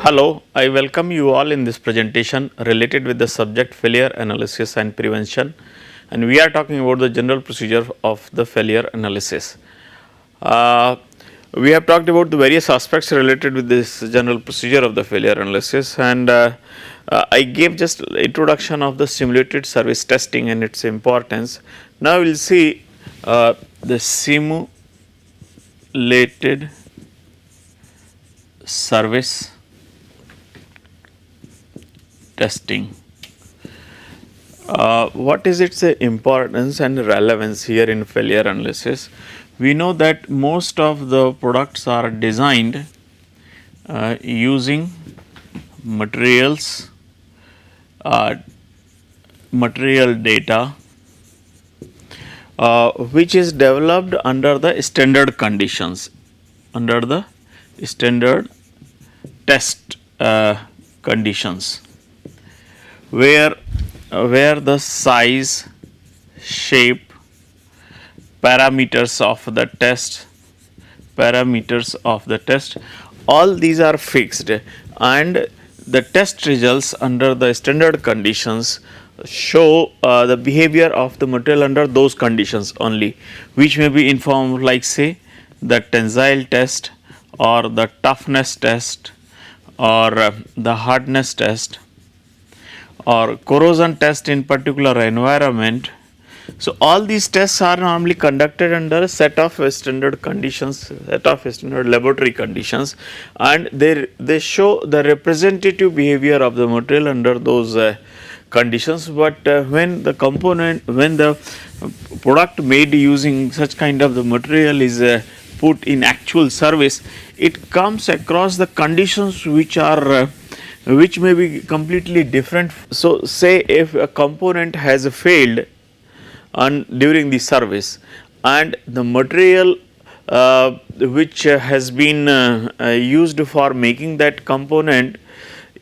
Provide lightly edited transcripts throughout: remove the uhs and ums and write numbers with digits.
Hello, I welcome you all in this presentation related with the subject failure analysis and prevention, and we are talking about the general procedure of the failure analysis. Uh, we have talked about the various aspects related with this general procedure of the failure analysis, and I gave just introduction of the simulated service testing and its importance. Now we will see the simulated service testing. What is its importance and relevance here in failure analysis? We know that most of the products are designed using materials, material data, which is developed under the standard conditions, under the standard test conditions, where the size, shape, parameters of the test, all these are fixed, and the test results under the standard conditions show the behavior of the material under those conditions only, which may be informed like say the tensile test or the toughness test or the hardness test or corrosion test in particular environment. So, all these tests are normally conducted under a set of standard conditions, set of standard laboratory conditions, and they show the representative behavior of the material under those conditions. But when the product made using such kind of the material is put in actual service, it comes across the conditions which are which may be completely different. So, say if a component has failed during the service, and the material which has been used for making that component,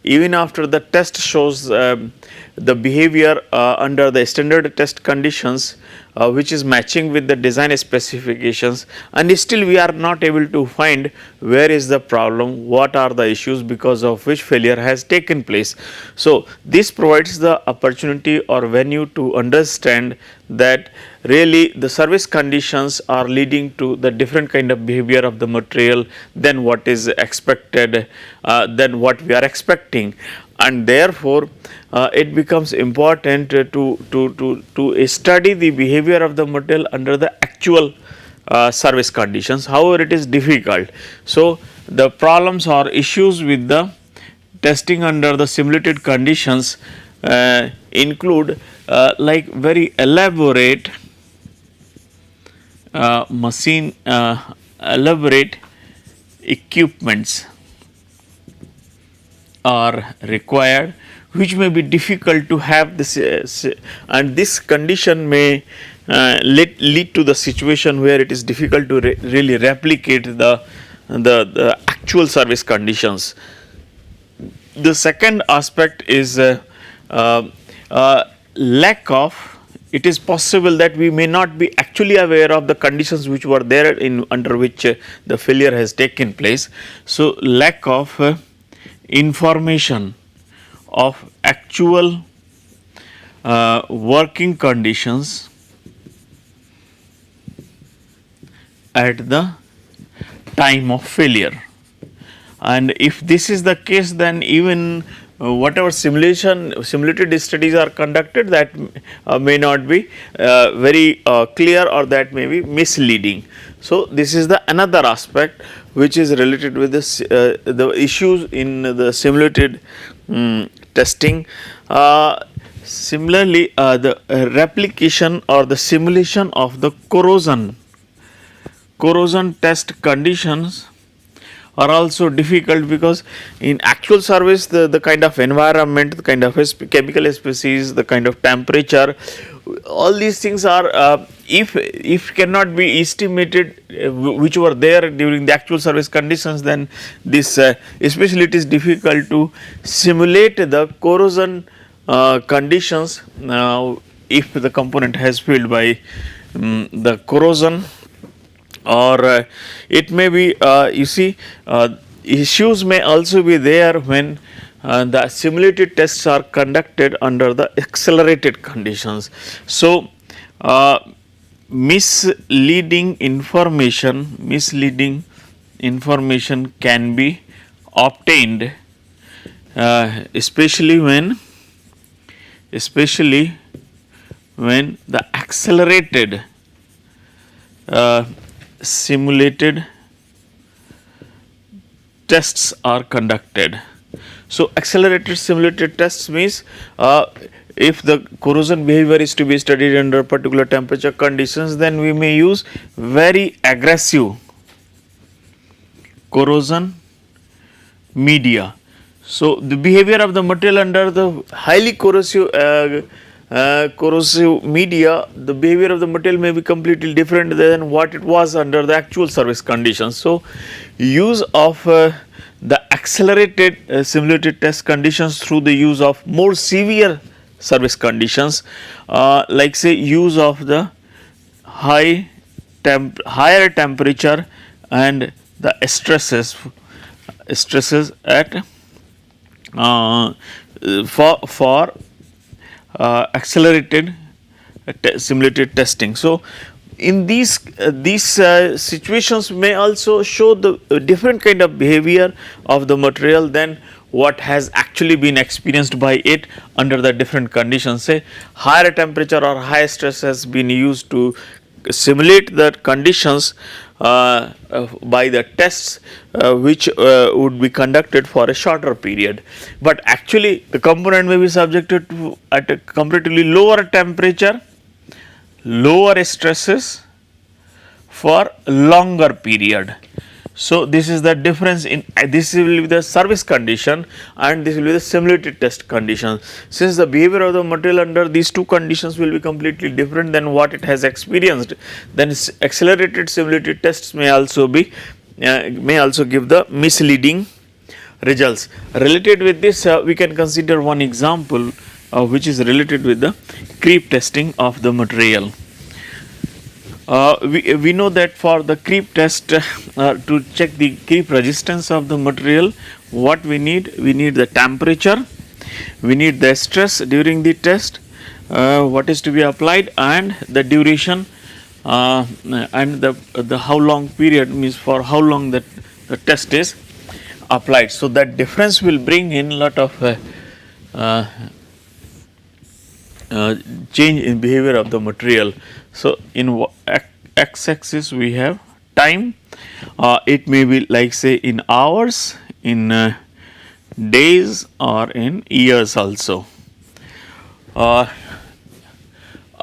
even after the test shows the behavior under the standard test conditions, which is matching with the design specifications, and still we are not able to find where is the problem, what are the issues because of which failure has taken place. So, this provides the opportunity or venue to understand that really the service conditions are leading to the different kind of behavior of the material than what is expected, than what we are expecting, and therefore it becomes important to study the behavior of the material under the actual service conditions. However, it is difficult. So, the problems or issues with the testing under the simulated conditions include like very elaborate elaborate equipments are required, which may be difficult to have this and this condition may lead to the situation where it is difficult to really replicate the actual service conditions. The second aspect is lack of, it is possible that we may not be actually aware of the conditions which were there in under which the failure has taken place. So, lack of information of actual working conditions at the time of failure, and if this is the case, then even whatever simulated studies are conducted, that may not be very clear, or that may be misleading. So, this is the another aspect which is related with this the issues in the simulated testing. Similarly, the replication or the simulation of the corrosion test conditions are also difficult, because in actual service the kind of environment, the kind of chemical species, the kind of temperature, all these things are if cannot be estimated which were there during the actual service conditions, then this especially it is difficult to simulate the corrosion conditions if the component has failed by the corrosion, or it may be you see issues may also be there when the simulated tests are conducted under the accelerated conditions. So, misleading information can be obtained, especially when the accelerated simulated tests are conducted. So, accelerated simulated tests means if the corrosion behavior is to be studied under particular temperature conditions, then we may use very aggressive corrosion media. So, the behavior of the material under the highly corrosive media, the behavior of the material may be completely different than what it was under the actual service conditions. So, use of the accelerated simulated test conditions through the use of more severe service conditions, like say use of the higher temperature and the stresses at for accelerated simulated testing. So, in these situations may also show the different kind of behavior of the material than what has actually been experienced by it under the different conditions. Say higher temperature or higher stress has been used to simulate the conditions by the tests which would be conducted for a shorter period, but actually the component may be subjected to at a comparatively lower temperature, lower stresses for longer period. So, this is the difference in this will be the service condition and this will be the simulated test condition. Since the behavior of the material under these two conditions will be completely different than what it has experienced, then accelerated simulated tests may also be may also give the misleading results. Related with this, we can consider one example which is related with the creep testing of the material. We know that for the creep test to check the creep resistance of the material, what we need the temperature, we need the stress during the test, what is to be applied, and the duration and the how long period, means for how long the test is applied. So, that difference will bring in lot of change in behavior of the material. So, in x axis we have time, it may be like say in hours, in days, or in years also.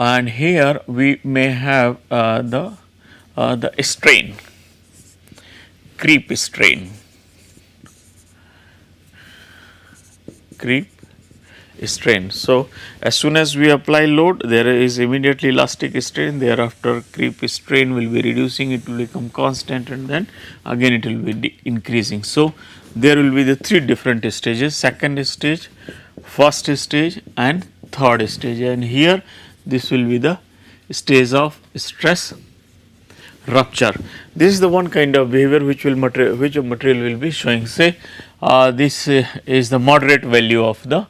And here we may have the strain, creep strain, creep strain. So, as soon as we apply load, there is immediately elastic strain, thereafter creep strain will be reducing, it will become constant, and then again it will be increasing. So, there will be the three different stages: second stage, first stage, and third stage, and here this will be the stage of stress rupture. This is the one kind of behavior which a material will be showing. Say this is the moderate value of the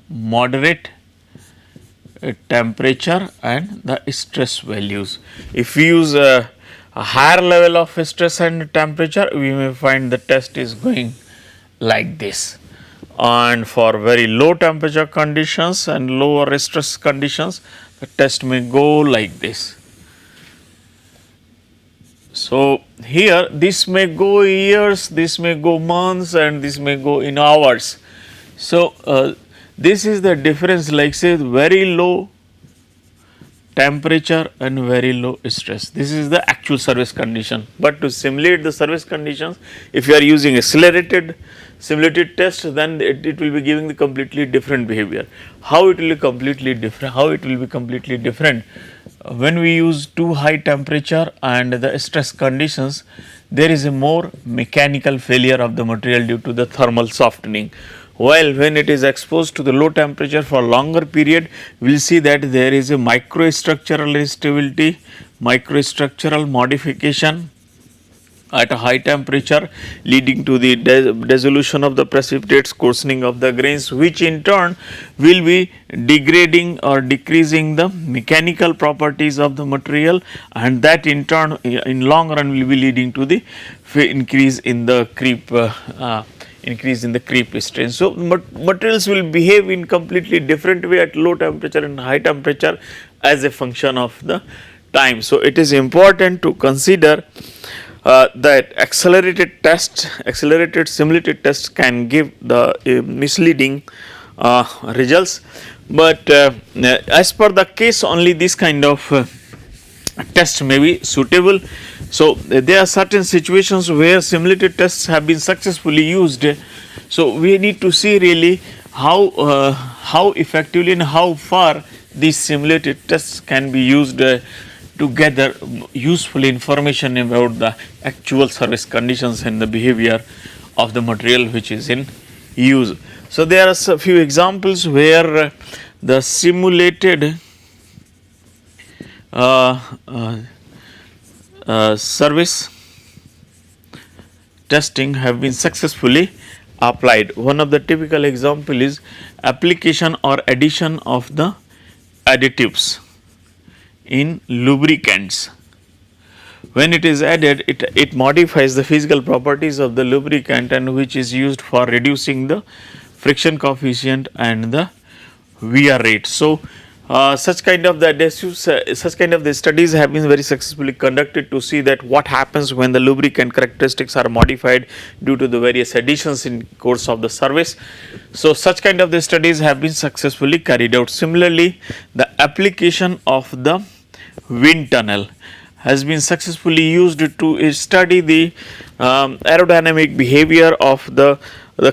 moderate temperature and the stress values. If we use a higher level of stress and temperature, we may find the test is going like this, and for very low temperature conditions and lower stress conditions, the test may go like this. So, here this may go years, this may go months, and this may go in hours. So, this is the difference, like say very low temperature and very low stress. This is the actual service condition, but to simulate the service conditions, if you are using accelerated simulated test, then it will be giving the completely different behavior. How it will be completely different? When we use too high temperature and the stress conditions, there is a more mechanical failure of the material due to the thermal softening. While when it is exposed to the low temperature for longer period, we will see that there is a microstructural instability, microstructural modification, at a high temperature, leading to the dissolution of the precipitates, coarsening of the grains, which in turn will be degrading or decreasing the mechanical properties of the material, and that in turn in long run will be leading to the increase in the creep strength. So, materials will behave in completely different way at low temperature and high temperature as a function of the time. So, it is important to consider that accelerated simulated tests can give the misleading results, but as per the case only this kind of test may be suitable. So, there are certain situations where simulated tests have been successfully used. So, we need to see really how effectively and how far these simulated tests can be used to gather useful information about the actual service conditions and the behavior of the material which is in use. So, there are a few examples where the simulated service testing have been successfully applied. One of the typical example is application or addition of the additives in lubricants. When it is added, it modifies the physical properties of the lubricant, and which is used for reducing the friction coefficient and the wear rate. So, such kind of the studies have been very successfully conducted to see that what happens when the lubricant characteristics are modified due to the various additions in course of the service. So, such kind of the studies have been successfully carried out. Similarly, the application of the wind tunnel has been successfully used to study the aerodynamic behavior of the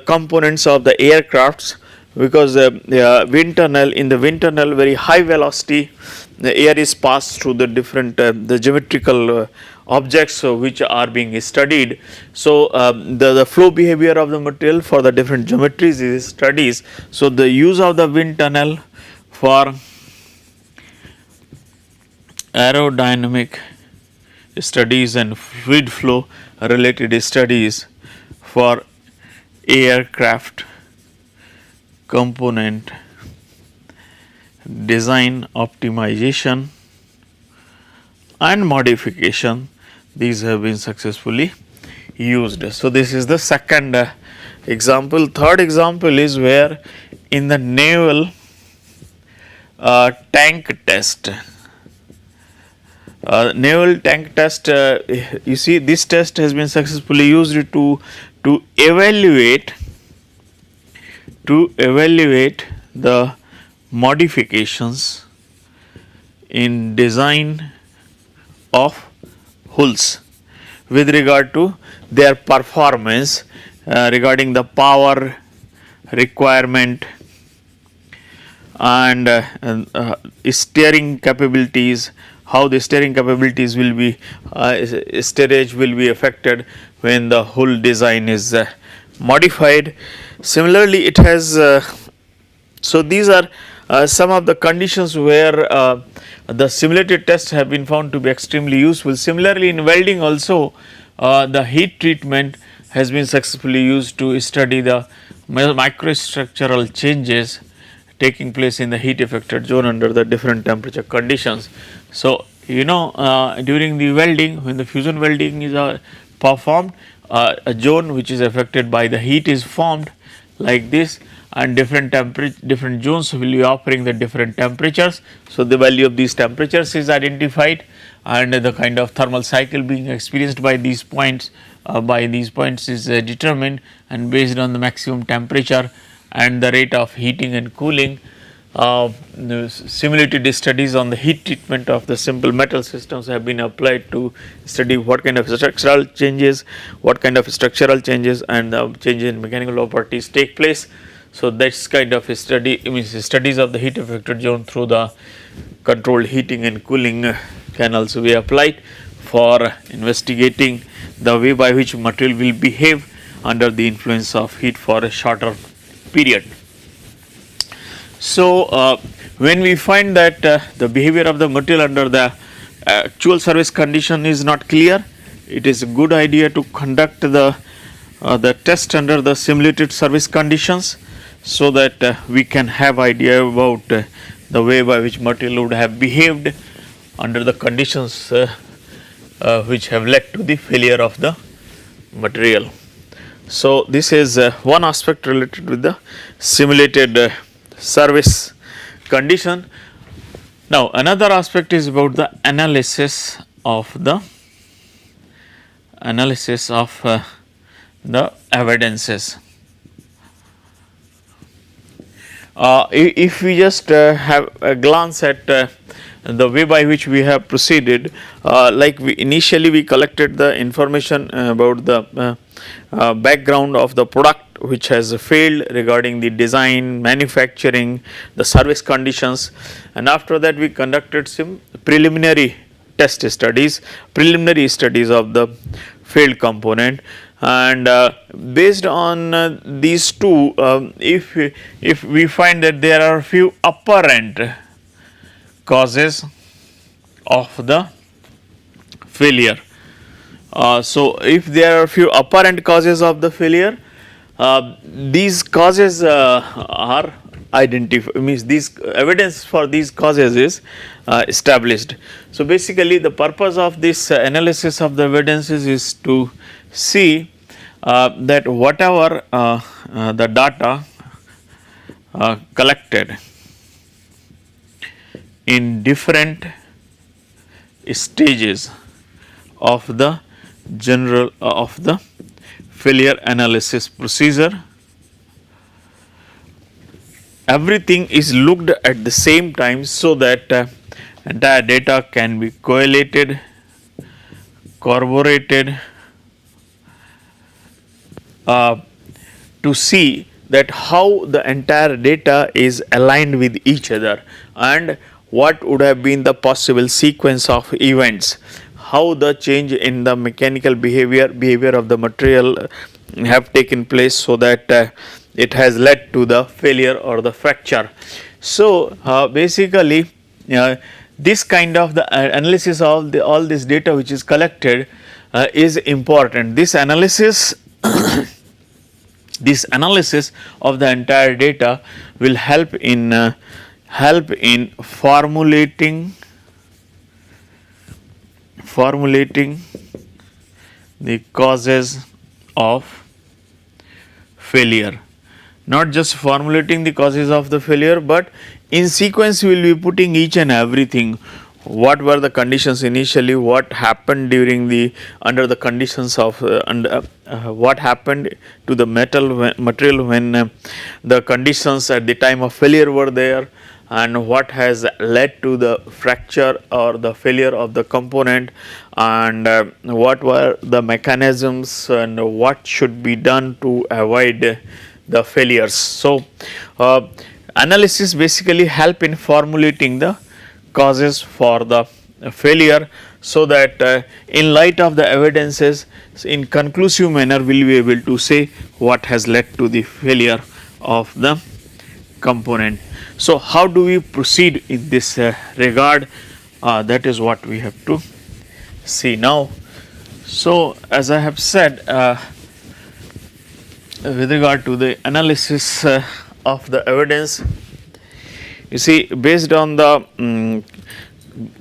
components of the aircrafts, because in the wind tunnel very high velocity the air is passed through the different the geometrical objects which are being studied. So, the flow behavior of the material for the different geometries is studies. So, the use of the wind tunnel for aerodynamic studies and fluid flow related studies for aircraft component design optimization and modification, these have been successfully used. So, this is the second example. Third example is where in the naval tank test. Naval tank test, you see this test has been successfully used to evaluate the modifications in design of hulls with regard to their performance regarding the power requirement and steering capabilities, how the steering capabilities will be steerage will be affected when the hull design is modified. Similarly, it has so these are some of the conditions where the simulated tests have been found to be extremely useful. Similarly, in welding also the heat treatment has been successfully used to study the microstructural changes taking place in the heat affected zone under the different temperature conditions. So, during the welding, when the fusion welding is performed, a zone which is affected by the heat is formed like this, and different zones will be offering the different temperatures. So, the value of these temperatures is identified, and the kind of thermal cycle being experienced by these points is determined, and based on the maximum temperature and the rate of heating and cooling, simulated studies on the heat treatment of the simple metal systems have been applied to study what kind of structural changes and changes in mechanical properties take place. So, this kind of studies of the heat affected zone through the controlled heating and cooling can also be applied for investigating the way by which material will behave under the influence of heat for a shorter period. So, when we find that the behavior of the material under the actual service condition is not clear, it is a good idea to conduct the test under the simulated service conditions, so that we can have idea about the way by which material would have behaved under the conditions which have led to the failure of the material. So, this is one aspect related with the simulated service condition. Now, another aspect is about the analysis of the evidences. If we just have a glance at the way by which we have proceeded, like initially we collected the information about the background of the product which has failed regarding the design, manufacturing, the service conditions, and after that we conducted some preliminary studies of the failed component, and based on these two, if we find that there are few apparent causes of the failure. So, if there are few apparent causes of the failure, these causes are identified, means these evidence for these causes is established. So, basically the purpose of this analysis of the evidences is to see that whatever the data collected in different stages of the of the failure analysis procedure, everything is looked at the same time, so that entire data can be correlated, corroborated, to see that how the entire data is aligned with each other, and what would have been the possible sequence of events, how the change in the mechanical behavior of the material have taken place, so that it has led to the failure or the fracture. So, basically this kind of the analysis of all this data which is collected is important. This analysis this analysis of the entire data will help in formulating the causes of failure. Not just formulating the causes of the failure, but in sequence we will be putting each and everything. What were the conditions initially, what happened during the under the conditions of what happened to the material when the conditions at the time of failure were there, and what has led to the fracture or the failure of the component, and what were the mechanisms and what should be done to avoid the failures. So, analysis basically help in formulating the causes for the failure, so that in light of the evidences, in conclusive manner we will be able to say what has led to the failure of the component. So, how do we proceed in this regard? That is what we have to see now. So, as I have said, with regard to the analysis of the evidence, you see, based on the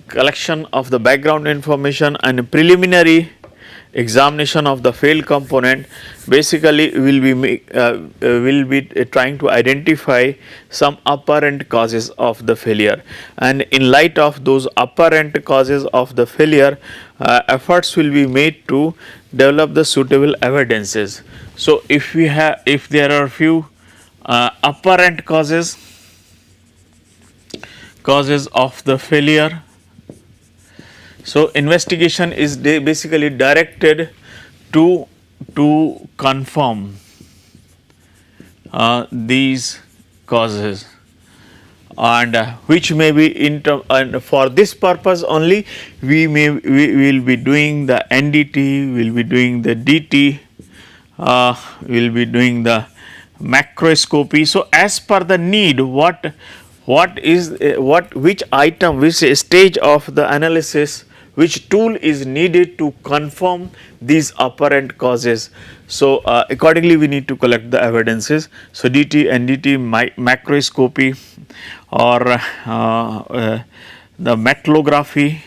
collection of the background information and preliminary examination of the failed component, basically will be trying to identify some apparent causes of the failure, and in light of those apparent causes of the failure, efforts will be made to develop the suitable evidences. So, if there are few apparent causes of the failure, so investigation is basically directed to confirm these causes, and which may be and for this purpose only we will be doing the NDT, we will be doing the DT, we will be doing the macroscopy. So, as per the need, which item, which stage of the analysis which tool is needed to confirm these apparent causes. So, accordingly we need to collect the evidences. So, DT, NDT, macroscopy, or the metallography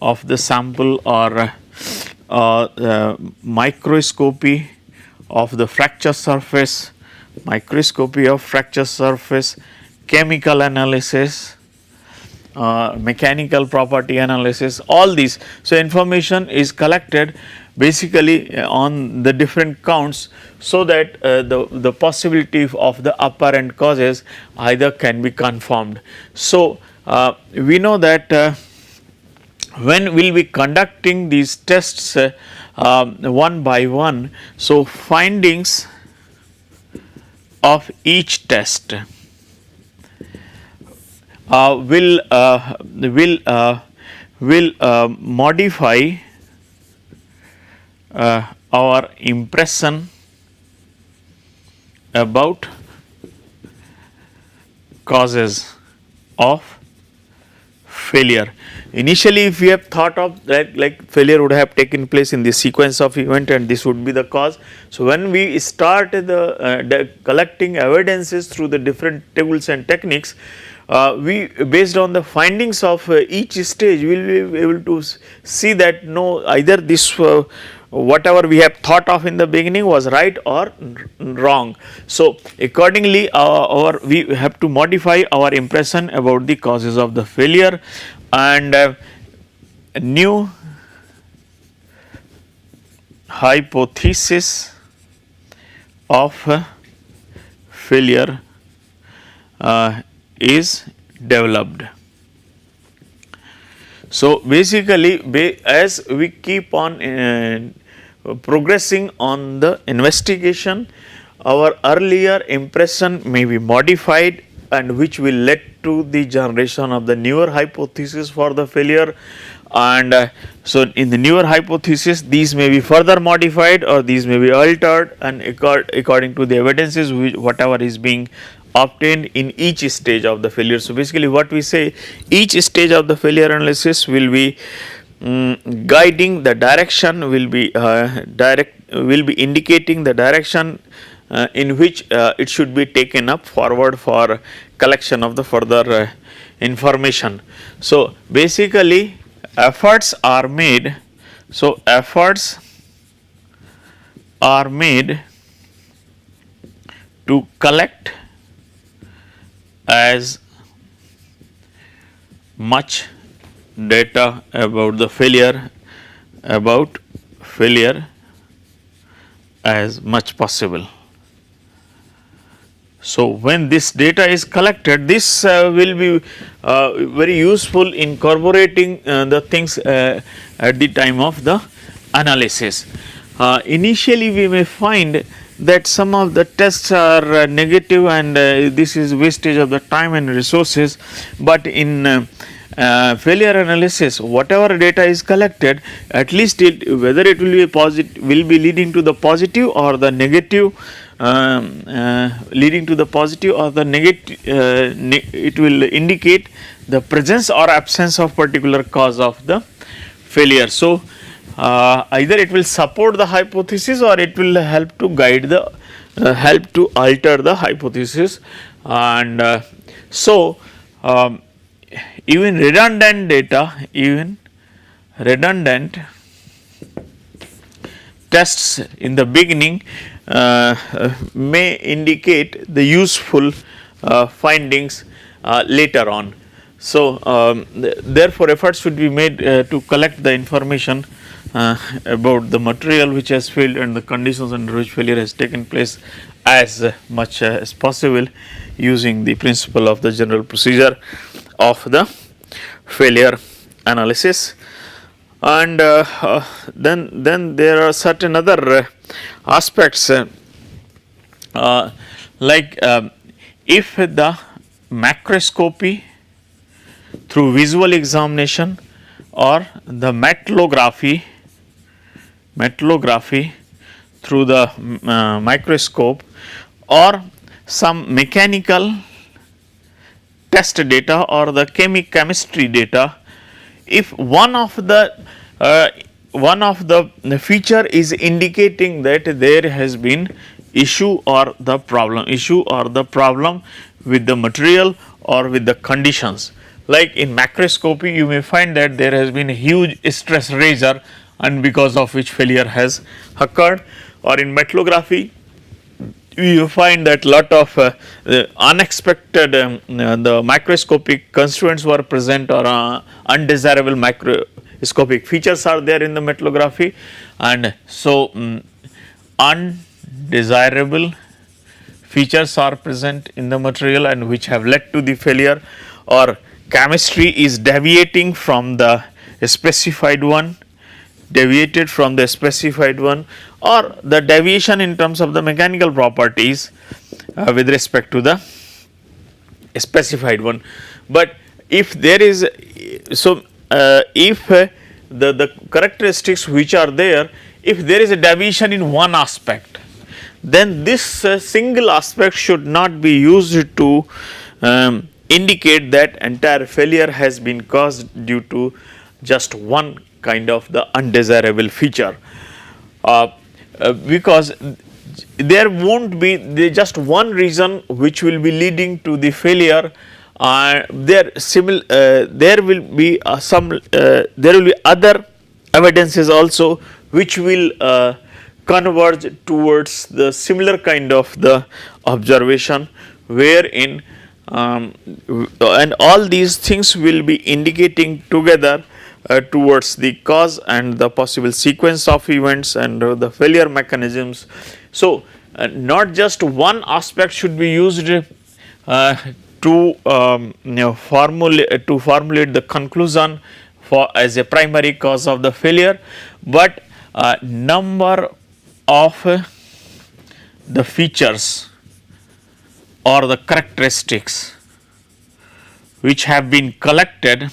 of the sample, or microscopy of the fracture surface, chemical analysis, mechanical property analysis, all these. So, information is collected basically on the different counts, so that the possibility of the apparent causes either can be confirmed. So, we know that when we will be conducting these tests one by one. So, findings of each test will modify our impression about causes of failure. Initially, if we have thought of that, like failure would have taken place in the sequence of event and this would be the cause. So, when we start the collecting evidences through the different tools and techniques, we, based on the findings of each stage, we will be able to see that no, either this whatever we have thought of in the beginning was right or wrong. So, accordingly we have to modify our impression about the causes of the failure, and new hypothesis of failure is developed. So, basically as we keep on progressing on the investigation, our earlier impression may be modified, and which will lead to the generation of the newer hypothesis for the failure. And so, in the newer hypothesis, these may be further modified or these may be altered, and according to the evidences whatever is being obtained in each stage of the failure. So, basically what we say, each stage of the failure analysis will be guiding the direction, will be indicating the direction in which it should be taken up forward for collection of the further information. So, basically efforts are made. So, efforts are made to collect as much data about the failure as much possible. So, when this data is collected, this will be very useful in corroborating the things at the time of the analysis. Initially we may find that some of the tests are negative, and this is wastage of the time and resources, but in failure analysis, whatever data is collected, at least whether it will be positive, will be leading to the positive or the negative, it will indicate the presence or absence of particular cause of the failure. So, either it will support the hypothesis or it will help to guide the help to alter the hypothesis. And so, even redundant data, redundant tests in the beginning may indicate the useful findings later on. So, therefore, efforts should be made to collect the information about the material which has failed and the conditions under which failure has taken place as much as possible, using the principle of the general procedure of the failure analysis. And then there are certain other aspects like if the macroscopy through visual examination or the metallography through the microscope or some mechanical test data or the chemistry data, if one of the feature is indicating that there has been issue or the problem with the material or with the conditions. Like in macroscopy, you may find that there has been a huge stress razor and because of which failure has occurred, or in metrology you find that lot of unexpected the microscopic constituents were present, or undesirable microscopic features are there in the metrology, and so undesirable features are present in the material and which have led to the failure, or chemistry is deviating from the specified one, or the deviation in terms of the mechanical properties with respect to the specified one. But if there is the characteristics which are there, if there is a deviation in one aspect, then this single aspect should not be used to indicate that entire failure has been caused due to just one kind of the undesirable feature, because there won't be just one reason which will be leading to the failure. There will be other evidences also which will converge towards the similar kind of the observation, wherein and all these things will be indicating together towards the cause and the possible sequence of events and the failure mechanisms. So, not just one aspect should be used to formulate the conclusion for as a primary cause of the failure, but number of the features or the characteristics which have been collected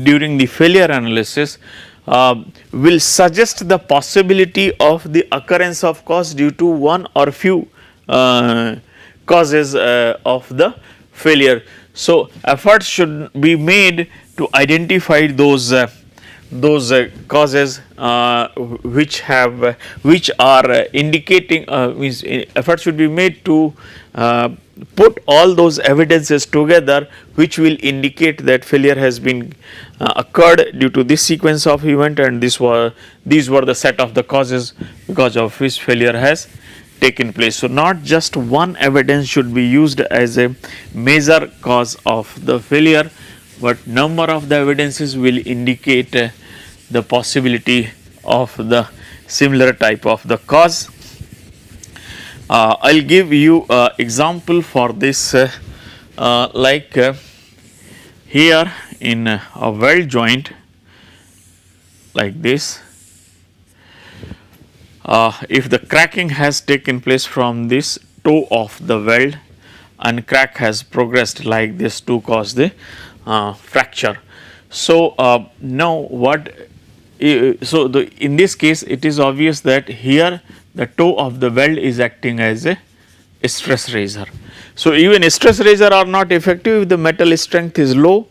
during the failure analysis will suggest the possibility of the occurrence of cause due to one or few causes of the failure. So, efforts should be made to identify those causes which are indicating means efforts should be made to put all those evidences together which will indicate that failure has been occurred due to this sequence of event, and these were the set of the causes because of which failure has taken place. So, not just one evidence should be used as a major cause of the failure, but number of the evidences will indicate the possibility of the similar type of the cause. I will give you example for this, like here in a weld joint like this. If the cracking has taken place from this toe of the weld and crack has progressed like this to cause the fracture. So, now what in this case it is obvious that here the toe of the weld is acting as a stress razor. So, even stress razor are not effective if the metal strength is low,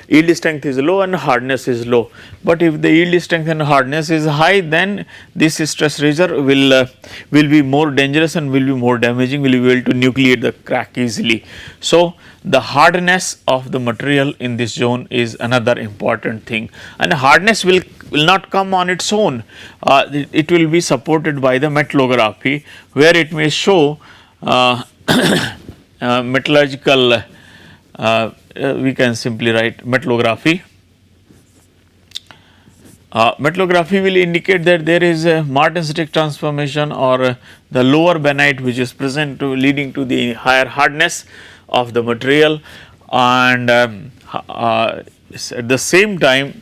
yield strength is low and hardness is low, but if the yield strength and hardness is high, then this stress razor will be more dangerous and will be more damaging, will be able to nucleate the crack easily. So, the hardness of the material in this zone is another important thing, and hardness will not come on its own, it will be supported by the metallography, where it may show metallurgical, we can simply write metallography. Metallography will indicate that there is a martensitic transformation or the lower bainite which is present leading to the higher hardness of the material, and at the same time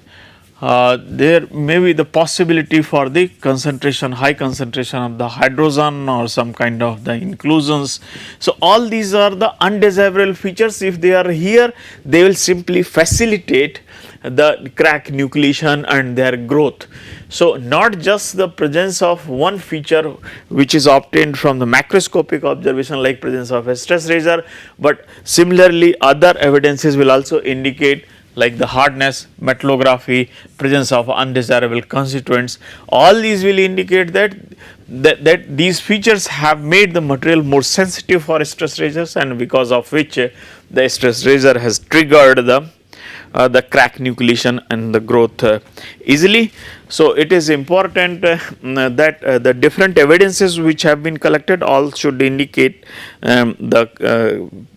there may be the possibility for the high concentration of the hydrogen or some kind of the inclusions. So, all these are the undesirable features. If they are here, they will simply facilitate the crack nucleation and their growth. So, not just the presence of one feature which is obtained from the macroscopic observation like presence of a stress razor, but similarly other evidences will also indicate like the hardness, metallography, presence of undesirable constituents. All these will indicate that these features have made the material more sensitive for stress razors, and because of which the stress razor has triggered the crack nucleation and the growth easily. So, it is important that the different evidences which have been collected all should indicate the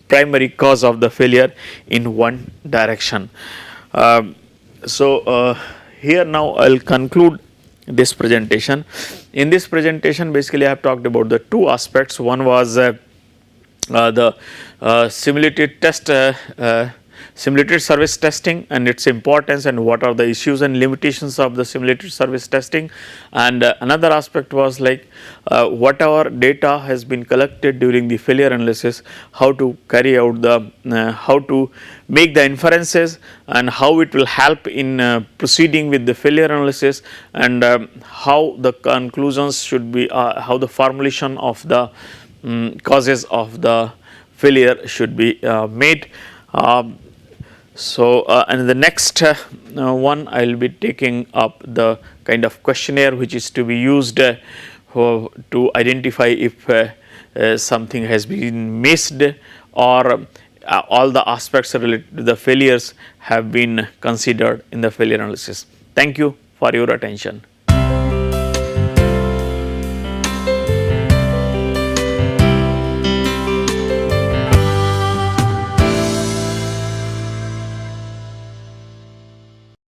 primary cause of the failure in one direction. Here now I will conclude this presentation. In this presentation basically I have talked about the two aspects. One was the simulated service testing and its importance and what are the issues and limitations of the simulated service testing, and another aspect was like whatever data has been collected during the failure analysis, how to carry out the how to make the inferences and how it will help in proceeding with the failure analysis, and how the conclusions should be how the formulation of the causes of the failure should be made. And the next one I will be taking up the kind of questionnaire which is to be used to identify if something has been missed or all the aspects related to the failures have been considered in the failure analysis. Thank you for your attention.